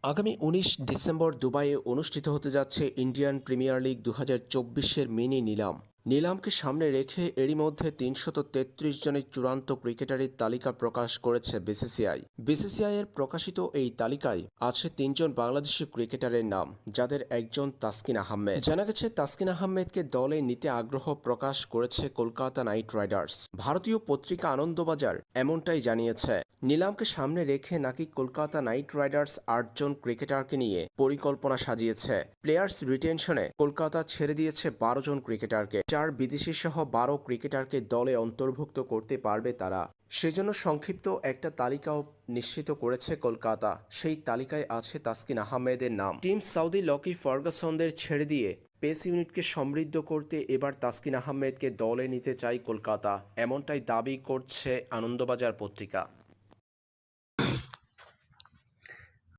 আগামী ১৯ ডিসেম্বর দুবাইয়ে অনুষ্ঠিত হতে যাচ্ছে ইন্ডিয়ান প্রিমিয়ার লিগ ২০২৪-এর মিনি নিলাম। নিলামকে সামনে রেখে এরই মধ্যে ৩৩৩ জনের চূড়ান্ত ক্রিকেটারের তালিকা প্রকাশ করেছে বিসিসিআই। বিসিসিআইয়ের প্রকাশিত এই তালিকায় আছে ৩ জন বাংলাদেশি ক্রিকেটারের নাম, যাদের একজন তাসকিন আহমেদ। জানা গেছে তাসকিন আহমেদকে দলে নিতে আগ্রহ প্রকাশ করেছে কলকাতা নাইট রাইডার্স। ভারতীয় পত্রিকা আনন্দবাজার এমনটাই জানিয়েছে। নিলামকে সামনে রেখে নাকি কলকাতা নাইট রাইডার্স ৮ জন ক্রিকেটারকে নিয়ে পরিকল্পনা সাজিয়েছে। প্লেয়ার্স রিটেনশনে কলকাতা ছেড়ে দিয়েছে ১২ জন ক্রিকেটারকে। ৪ বিদেশি সহ ১২ ক্রিকেটারকে দলে অন্তর্ভুক্ত করতে পারবে তারা। সেজন্য সংক্ষিপ্ত একটা তালিকাও নিশ্চিত করেছে কলকাতা। সেই তালিকায় আছে তাসকিন আহমেদের নাম। টিম সাউদি লকি ফার্গাসনদের ছেড়ে দিয়ে পেস ইউনিটকে সমৃদ্ধ করতে এবার তাসকিন আহমেদকে দলে নিতে চায় কলকাতা, এমনটাই দাবি করছে আনন্দবাজার পত্রিকা।